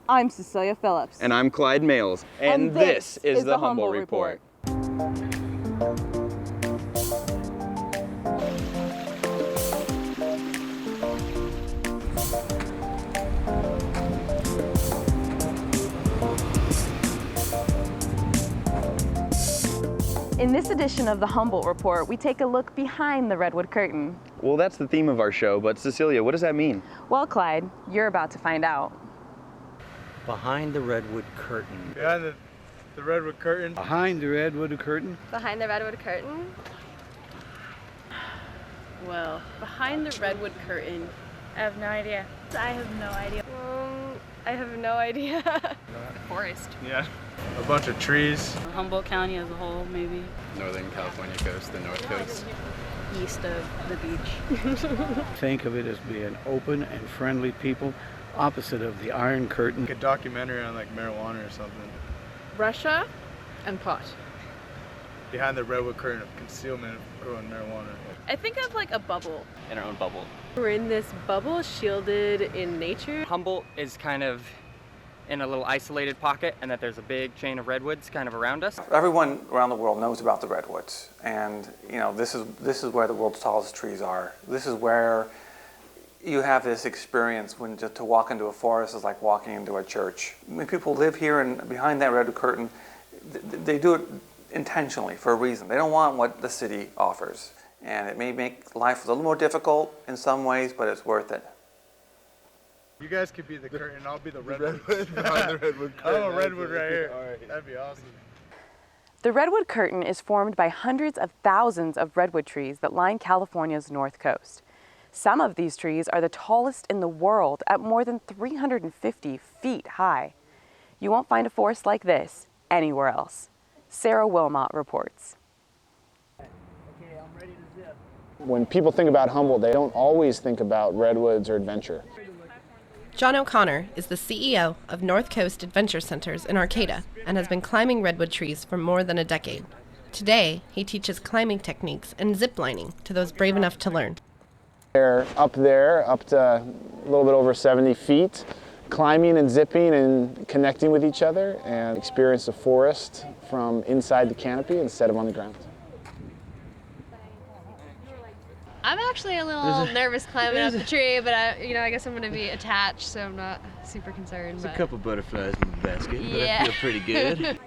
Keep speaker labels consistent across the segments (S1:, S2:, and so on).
S1: I'm Cecilia Phillips.
S2: And I'm Clyde Males. And this is the Humboldt Report.
S1: In this edition of the Humboldt Report, we take a look behind the Redwood Curtain.
S2: Well, that's the theme of our show, but Cecilia, what does that mean?
S1: Well, Clyde, you're about to find out.
S3: Behind the Redwood Curtain.
S4: Behind the Redwood Curtain.
S5: Behind the Redwood Curtain.
S6: Behind the Redwood Curtain?
S7: Well, behind the Redwood Curtain, I have no idea.
S6: I have no idea. I have no idea.
S7: Forest.
S4: Yeah. A bunch of trees.
S7: Humboldt County as a whole, maybe.
S8: Northern California coast, the North Coast.
S7: East of the beach.
S5: Think of it as being open and friendly people, opposite of the Iron Curtain.
S4: Like a documentary on like marijuana or something.
S7: Russia and pot.
S4: Behind the Redwood Curtain of concealment of growing marijuana.
S7: I think of like a bubble.
S8: In our own bubble.
S7: We're in this bubble shielded in nature.
S9: Humboldt is kind of in a little isolated pocket, and that there's a big chain of redwoods kind of around us.
S10: Everyone around the world knows about the redwoods, and this is where the world's tallest trees are. This is where you have this experience when just to walk into a forest is like walking into a church. When people live here and behind that Redwood Curtain, they do it intentionally for a reason. They don't want what the city offers, and it may make life a little more difficult in some ways, but it's worth it.
S4: You guys could be the curtain, I'll be the redwood.
S8: Behind the Redwood Curtain.
S4: I'm a redwood right here.
S8: All right.
S4: That'd be awesome.
S1: The Redwood Curtain is formed by hundreds of thousands of redwood trees that line California's north coast. Some of these trees are the tallest in the world at more than 350 feet high. You won't find a forest like this anywhere else. Sarah Wilmot reports.
S11: When people think about Humboldt, they don't always think about redwoods or adventure.
S12: John O'Connor is the CEO of North Coast Adventure Centers in Arcata and has been climbing redwood trees for more than a decade. Today, he teaches climbing techniques and zip lining to those brave enough to learn.
S11: They're up there, up to a little bit over 70 feet, climbing and zipping and connecting with each other and experience the forest from inside the canopy instead of on the ground.
S6: I'm actually a little nervous climbing up the tree, but I guess I'm going to be attached, so I'm not super concerned.
S3: There's a couple butterflies in the basket, but I feel pretty good.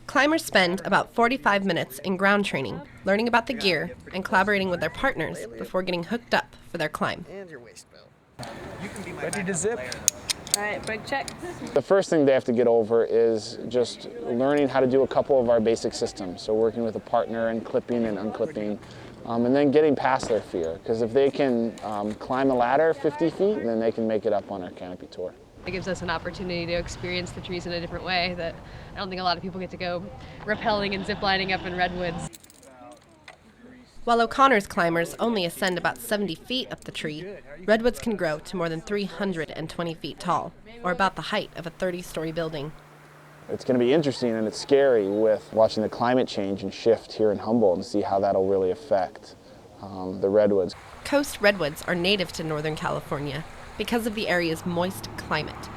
S12: Climbers spend about 45 minutes in ground training, learning about the gear and collaborating with their partners before getting hooked up for their climb.
S3: And your waist belt.
S4: Ready to zip?
S7: All right, brake check.
S11: The first thing they have to get over is just learning how to do a couple of our basic systems. So working with a partner and clipping and unclipping, and then getting past their fear. Because if they can climb a ladder 50 feet, then they can make it up on our canopy tour.
S6: It gives us an opportunity to experience the trees in a different way that I don't think a lot of people get to go rappelling and ziplining up in redwoods.
S12: While O'Connor's climbers only ascend about 70 feet up the tree, redwoods can grow to more than 320 feet tall, or about the height of a 30-story building.
S11: It's going to be interesting and it's scary with watching the climate change and shift here in Humboldt and see how that'll really affect the redwoods.
S12: Coast redwoods are native to Northern California because of the area's moist climate.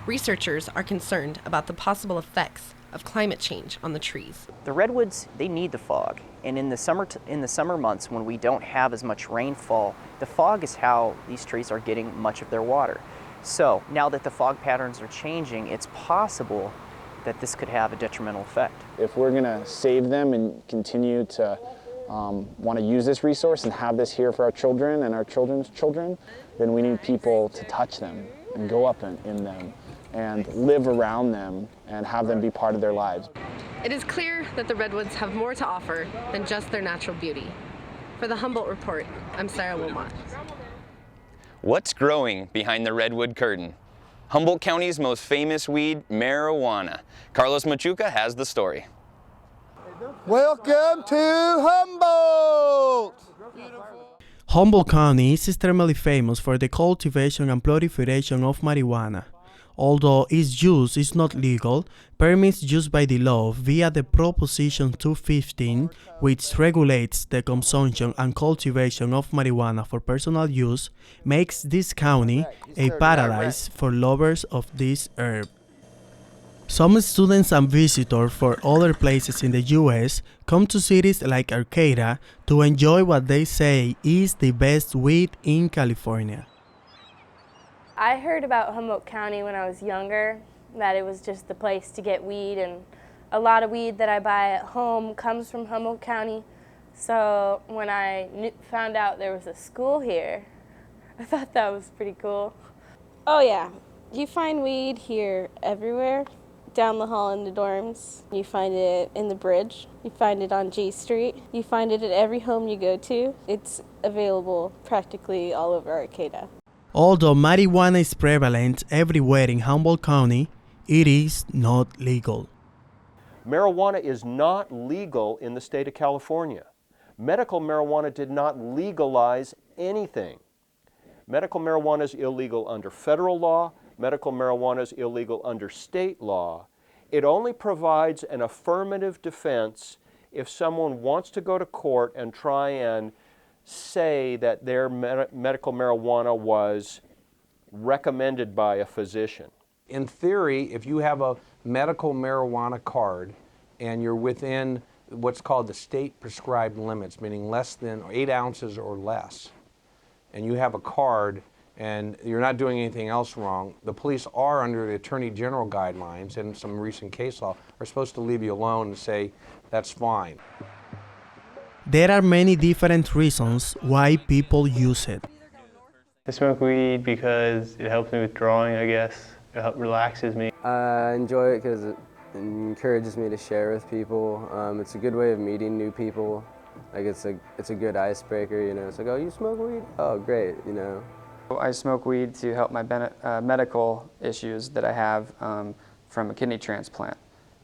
S12: Researchers are concerned about the possible effects of climate change on the trees.
S9: The redwoods, they need the fog. And in the summer months when we don't have as much rainfall, the fog is how these trees are getting much of their water. So now that the fog patterns are changing, it's possible that this could have a detrimental effect.
S11: If we're going to save them and continue to want to use this resource and have this here for our children and our children's children, then we need people to touch them and go up in them and live around them and have them be part of their lives.
S12: It is clear that the redwoods have more to offer than just their natural beauty. For the Humboldt Report, I'm Sarah Wilmot.
S2: What's growing behind the Redwood Curtain? Humboldt County's most famous weed, marijuana. Carlos Machuca has the story.
S13: Welcome to Humboldt!
S14: Humboldt County is extremely famous for the cultivation and proliferation of marijuana. Although its use is not legal, permits used by the law via the Proposition 215, which regulates the consumption and cultivation of marijuana for personal use, makes this county a paradise for lovers of this herb. Some students and visitors from other places in the U.S. come to cities like Arcata to enjoy what they say is the best weed in California.
S15: I heard about Humboldt County when I was younger, that it was just the place to get weed, and a lot of weed that I buy at home comes from Humboldt County. So when I found out there was a school here, I thought that was pretty cool.
S16: Oh yeah, you find weed here everywhere. Down the hall in the dorms, you find it in the bridge, you find it on G Street, you find it at every home you go to. It's available practically all over Arcata.
S14: Although marijuana is prevalent everywhere in Humboldt County, it is not legal.
S17: Marijuana is not legal in the state of California. Medical marijuana did not legalize anything. Medical marijuana is illegal under federal law. Medical marijuana is illegal under state law. It only provides an affirmative defense if someone wants to go to court and try and say that their medical marijuana was recommended by a physician.
S18: In theory, if you have a medical marijuana card and you're within what's called the state prescribed limits, meaning less than 8 ounces or less, and you have a card and you're not doing anything else wrong, the police are, under the Attorney General guidelines and some recent case law, are supposed to leave you alone and say, that's fine.
S14: There are many different reasons why people use it.
S19: I smoke weed because it helps me with drawing, I guess. It relaxes me.
S20: I enjoy it because it encourages me to share with people. It's a good way of meeting new people. Like it's a good icebreaker, you know. It's like, oh, you smoke weed? Oh, great, you know.
S21: I smoke weed to help my medical issues that I have from a kidney transplant,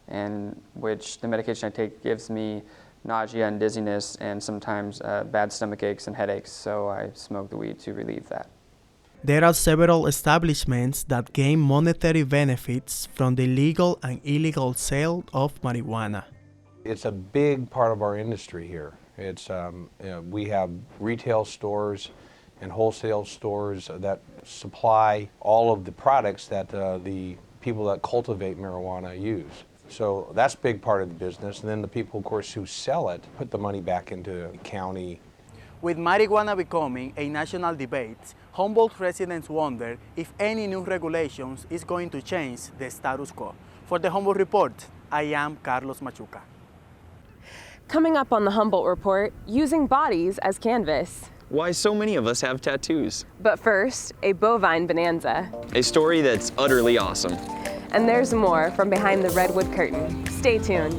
S21: and which the medication I take gives me nausea and dizziness and sometimes bad stomach aches and headaches, so I smoke the weed to relieve that.
S14: There are several establishments that gain monetary benefits from the legal and illegal sale of marijuana.
S18: It's a big part of our industry here. It's, we have retail stores and wholesale stores that supply all of the products that the people that cultivate marijuana use. So that's a big part of the business. And then the people, of course, who sell it put the money back into the county.
S22: With marijuana becoming a national debate, Humboldt residents wonder if any new regulations is going to change the status quo. For the Humboldt Report, I am Carlos Machuca.
S1: Coming up on the Humboldt Report, using bodies as canvas.
S2: Why so many of us have tattoos.
S1: But first, a bovine bonanza.
S2: A story that's utterly awesome.
S1: And there's more from behind the Redwood Curtain. Stay tuned.